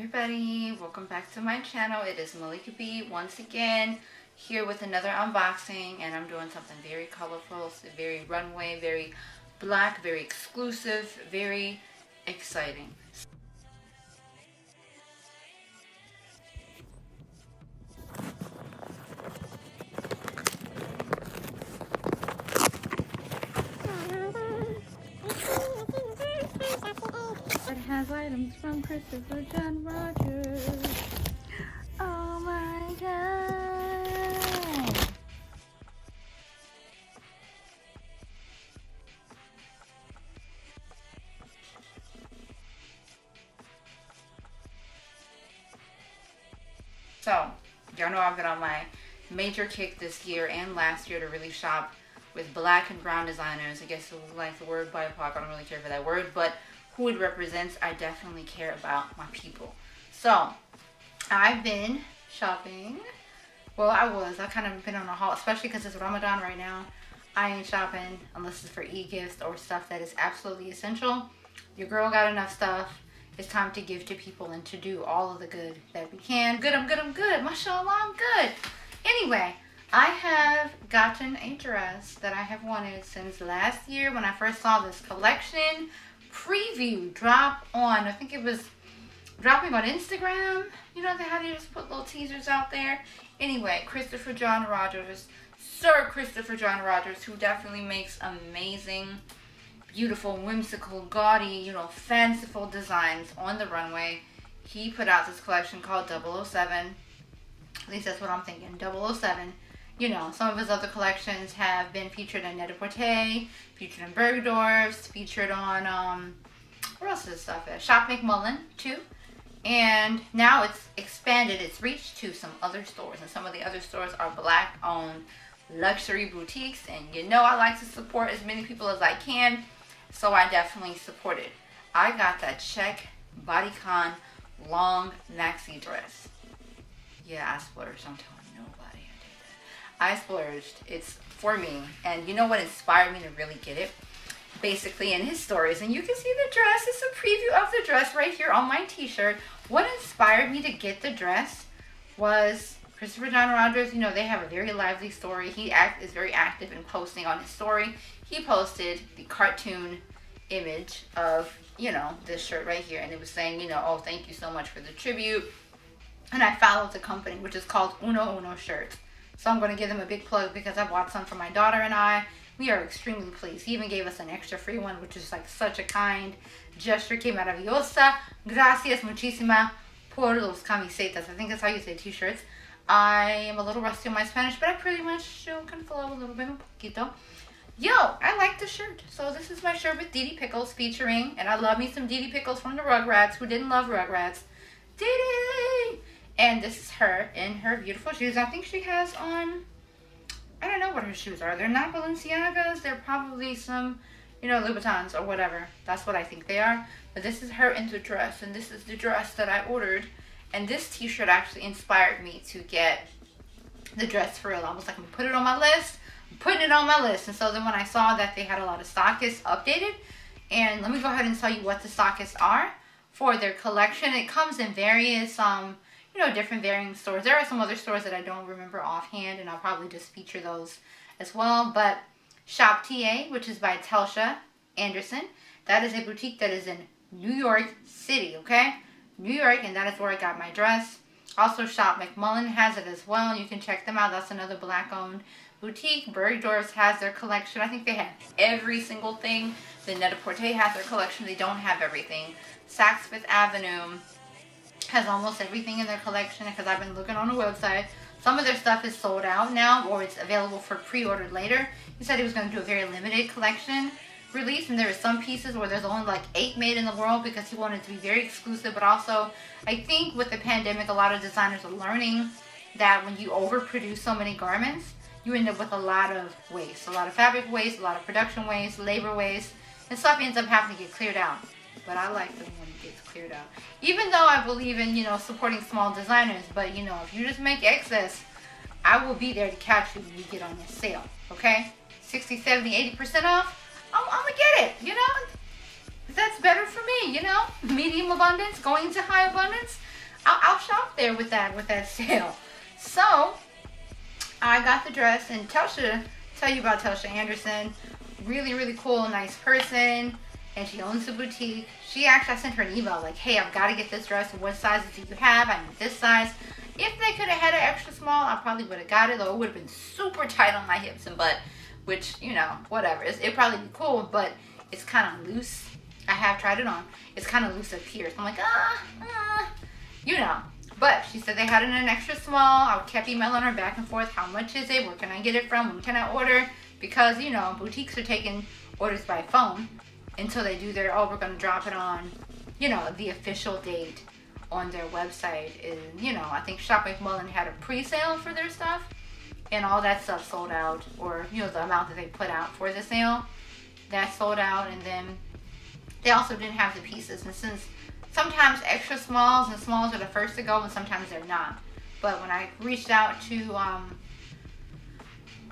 everybody, welcome back to my channel. It is Malika B once again here with another unboxing, and I'm doing something very colorful, very runway, very black, very exclusive, very exciting. It has items from Christopher John Rogers. Oh my god. So, y'all know I've been on my major kick this year and last year to really shop with black and brown designers. I guess you like the word BIPOC, I don't really care for that word, but who it represents, I definitely care about my people. So, I've been shopping. Well, I kind of been on a haul, especially because it's Ramadan right now. I ain't shopping unless it's for e-gifts or stuff that is absolutely essential. Your girl got enough stuff. It's time to give to people and to do all of the good that we can. I'm good. Mashallah, I'm good. Anyway, I have gotten a dress that I have wanted since last year when I first saw this collection preview drop on, I think it was dropping on Instagram. You know how they just put little teasers out there? Anyway, Christopher John Rogers, Sir Christopher John Rogers, who definitely makes amazing, beautiful, whimsical, gaudy, fanciful designs on the runway. He put out this collection called 007. At least that's what I'm thinking, 007. Some of his other collections have been featured in Net-a-Porter, featured in Bergdorf's, featured on, where else is this stuff at? Shop McMullen, too. And now it's expanded its reach to some other stores. And some of the other stores are black-owned luxury boutiques. And I like to support as many people as I can. So I definitely support it. I got that check bodycon long maxi dress. Yeah, I splurged. I'm telling nobody I did that. I splurged. It's for me. And you know what inspired me to really get it? Basically in his stories. And you can see the dress. It's a preview of the dress right here on my t-shirt. What inspired me to get the dress was Christopher John Rogers. They have a very lively story. He is very active in posting on his story. He posted the cartoon image of, this shirt right here. And it was saying, oh, thank you so much for the tribute. And I followed the company, which is called Uno Shirts. So I'm going to give them a big plug because I bought some for my daughter and I. We are extremely pleased. He even gave us an extra free one, which is like such a kind gesture. Que maravillosa. Gracias muchísima por los camisetas. I think that's how you say t-shirts. I am a little rusty on my Spanish, but I pretty much can flow a little bit, un poquito. Yo, I like the shirt. So this is my shirt with Didi Pickles featuring, and I love me some Didi Pickles from the Rugrats. Who didn't love Rugrats? Didi! And this is her in her beautiful shoes. I think she has on, I don't know what her shoes are. They're not Balenciagas. They're probably some, Louboutins or whatever. That's what I think they are. But this is her in the dress, and this is the dress that I ordered. And this t-shirt actually inspired me to get the dress for real. I was like, I'm put it on my list. I'm putting it on my list. And so then when I saw that they had a lot of stockists updated, and let me go ahead and tell you what the stockists are for their collection. It comes in various, different varying stores. There are some other stores that I don't remember offhand, and I'll probably just feature those as well. But Shop TA, which is by Telsha Anderson, that is a boutique that is in New York City, okay? New York, and that is where I got my dress. Also, Shop McMullen has it as well. You can check them out. That's another black-owned boutique. Bergdorf's has their collection. I think they have every single thing. The Net-a-Porter has their collection. They don't have everything. Saks Fifth Avenue has almost everything in their collection because I've been looking on the website. Some of their stuff is sold out now, or it's available for pre-ordered later. He said he was going to do a very limited collection release, and there are some pieces where there's only like 8 made in the world because he wanted it to be very exclusive. But also, I think with the pandemic, a lot of designers are learning that when you overproduce so many garments, you end up with a lot of waste, a lot of fabric waste, a lot of production waste, labor waste, and stuff ends up having to get cleared out. But I like them when it gets cleared out. Even though I believe in, supporting small designers, but if you just make excess, I will be there to catch you when you get on this sale, okay? 60, 70, 80% off. I'm gonna get it, That's better for me, medium abundance, going to high abundance. I'll shop there with that sale. So I got the dress, and tell you about Telsha Anderson. Really, really cool, nice person, and she owns a boutique. I sent her an email like, hey, I've got to get this dress. What sizes do you have? I need this size. If they could have had an extra small, I probably would have got it, though it would have been super tight on my hips and butt, which, you know, whatever. It'd probably be cool, but it's kind of loose. I have tried it on. It's kind of loose up here. So I'm like, you know. But she said they had it in an extra small. I kept emailing her back and forth. How much is it? Where can I get it from? When can I order? Because, you know, boutiques are taking orders by phone until they do their, we're going to drop it on, you know, the official date on their website. And, you know, I think Shop McMullen had a pre-sale for their stuff, and all that stuff sold out, or, you know, the amount that they put out for the sale, that sold out. And then they also didn't have the pieces. And since sometimes extra smalls and smalls are the first to go, and sometimes they're not. But when I reached out to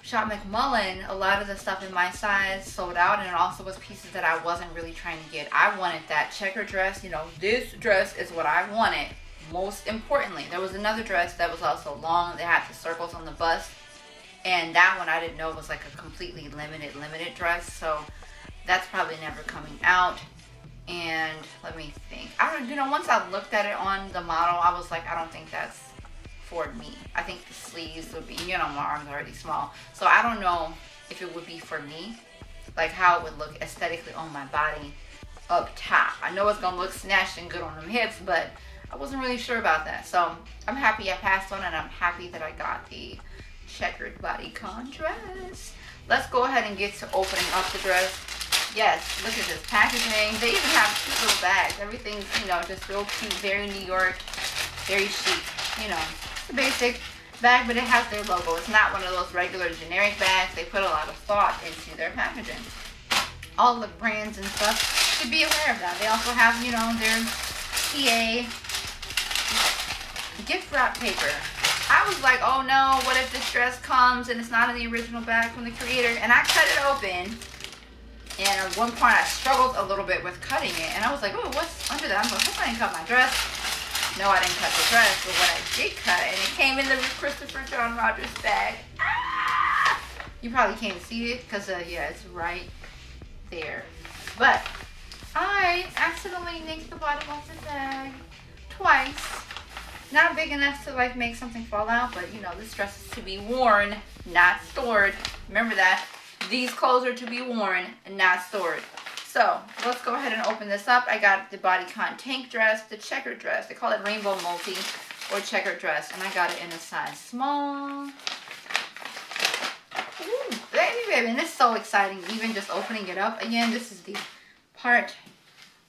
Shop McMullen, a lot of the stuff in my size sold out, and it also was pieces that I wasn't really trying to get. I wanted that checker dress. You know, this dress is what I wanted. Most importantly, there was another dress that was also long. They had the circles on the bust, and that one I didn't know was like a completely limited dress. So that's probably never coming out. And let me think. Once I looked at it on the model, I was like, I don't think that's for me. I think the sleeves would be, you know, my arms are already small. So I don't know if it would be for me, like how it would look aesthetically on my body up top. I know it's going to look snatched and good on them hips, but I wasn't really sure about that. So I'm happy I passed on, and I'm happy that I got the checkered bodycon dress. Let's go ahead and get to opening up the dress. Yes, look at this packaging. They even have cute little bags. Everything's, you know, just real cute, very New York, very chic. You know, it's a basic bag, but it has their logo. It's not one of those regular generic bags. They put a lot of thought into their packaging. All the brands and stuff should be aware of that. They also have, you know, their PA gift wrap paper. I was like, oh no, what if this dress comes and it's not in the original bag from the creator? And I cut it open. And at one point I struggled a little bit with cutting it. And I was like, oh, what's under that? I'm like, I hope I didn't cut my dress. No, I didn't cut the dress. But what I did cut, and it came in the Christopher John Rogers bag. Ah! You probably can't see it because, yeah, it's right there. But I accidentally nicked the bottom of the bag twice. Not big enough to, like, make something fall out. But, you know, this dress is to be worn, not stored. Remember that. These clothes are to be worn and not stored. So let's go ahead and open this up. I got the bodycon tank dress, the checkered dress. They call it rainbow multi or checkered dress. And I got it in a size small. Ooh, baby. And it's so exciting, even just opening it up. Again, this is the part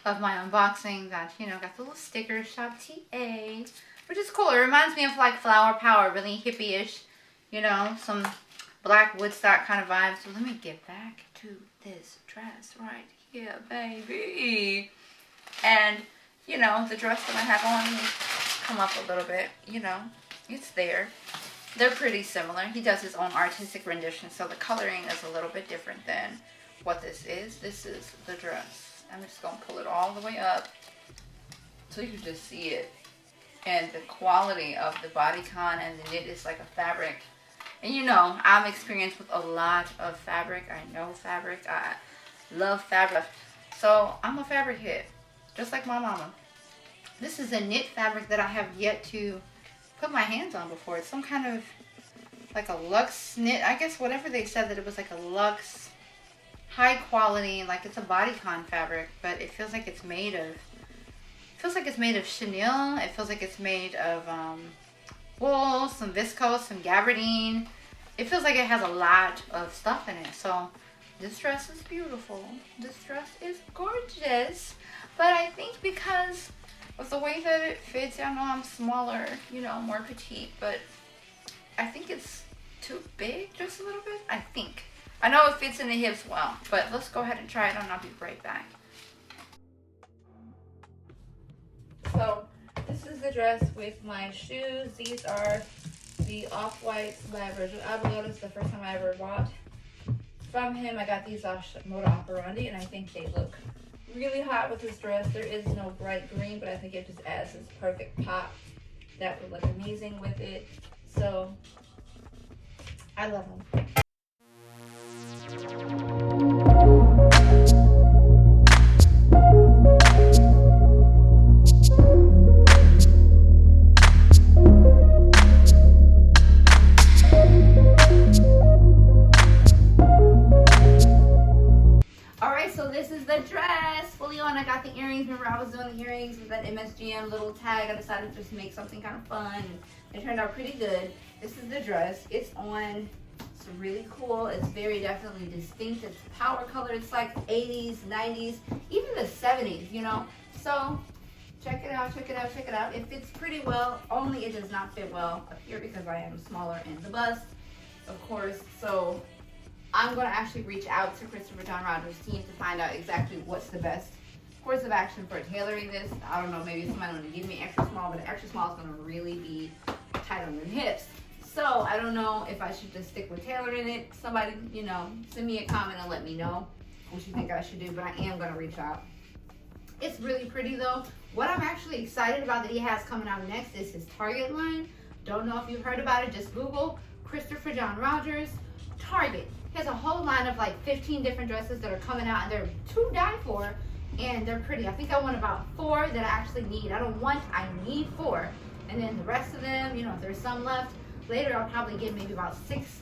of my unboxing that, you know, got the little sticker, Shop TA, which is cool. It reminds me of like Flower Power, really hippie-ish, you know, some Black Woodstock kind of vibes. So let me get back to this dress right here, baby. And, you know, the dress that I have on, come up a little bit, you know, it's there. They're pretty similar. He does his own artistic rendition, so the coloring is a little bit different than what this is. This is the dress. I'm just going to pull it all the way up so you can just see it. And the quality of the bodycon and the knit is like a fabric. And you know, I'm experienced with a lot of fabric. I know fabric. I love fabric. So I'm a fabric head, just like my mama. This is a knit fabric that I have yet to put my hands on before. It's some kind of like a luxe knit. I guess whatever they said that it was like a luxe, high quality, like it's a bodycon fabric, but it feels like it's made of, chenille. It feels like it's made of wool, some viscose, some gabardine. It feels like it has a lot of stuff in it. So this dress is beautiful. This dress is gorgeous. But I think because of the way that it fits, I know I'm smaller, you know, more petite, but I think it's too big just a little bit. I think. I know it fits in the hips well, but let's go ahead and try it on and I'll be right back. So this is the dress with my shoes. These are the off-whites by Virgil Abloh. This is the first time I ever bought from him. I got these off Moda Operandi, and I think they look really hot with this dress. There is no bright green, but I think it just adds this perfect pop That would look amazing with it. So I love them. Alright, so this is the dress. Fully on. I got the earrings. Remember I was doing the earrings with that MSGM little tag. I decided to just make something kind of fun. It turned out pretty good. This is the dress. It's on. It's really cool. It's very definitely distinct. It's power color. It's like 80s, 90s, even the 70s, you know. So check it out, check it out, check it out. It fits pretty well, only it does not fit well up here because I am smaller in the bust, of course. So I'm going to actually reach out to Christopher John Rogers' team to find out exactly what's the best course of action for tailoring this. I don't know, maybe somebody want to give me extra small, but the extra small is going to really be tight on the hips. So I don't know if I should just stick with tailoring it. Somebody, you know, send me a comment and let me know what you think I should do, but I am going to reach out. It's really pretty though. What I'm actually excited about that he has coming out next is his Target line. Don't know if you've heard about it. Just Google Christopher John Rogers Target. He has a whole line of like 15 different dresses that are coming out, and they're to die for, and they're pretty. I think I want about 4 that I actually need. I don't want, I need 4. And then the rest of them, you know, if there's some left, later I'll probably get maybe about 6,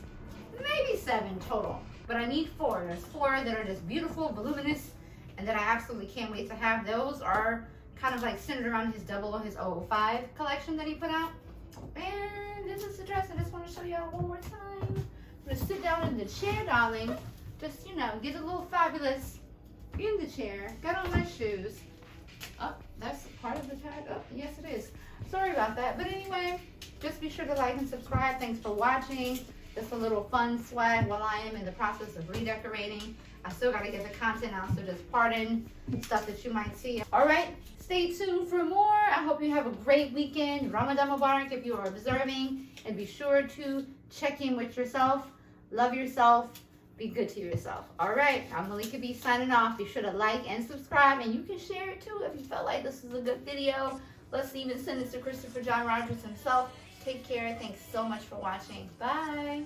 maybe 7 total. But I need 4. There's 4 that are just beautiful, voluminous, and that I absolutely can't wait to have. Those are kind of like centered around his 005 collection that he put out. And this is the dress. I just want to show y'all one more time. I'm gonna sit down in the chair, darling. Just, you know, get a little fabulous in the chair. Got on my shoes. Oh, that's part of the tag. Oh, yes it is. Sorry about that. But anyway, just be sure to like and subscribe. Thanks for watching. Just a little fun swag while I am in the process of redecorating. I still got to get the content out, so just pardon stuff that you might see. All right, stay tuned for more. I hope you have a great weekend. Ramadan Mubarak if you are observing. And be sure to check in with yourself. Love yourself. Be good to yourself. All right, I'm Malika B signing off. Be sure to like and subscribe, and you can share it too if you felt like this is a good video. Let's even send this to Christopher John Rogers himself. Take care. Thanks so much for watching. Bye.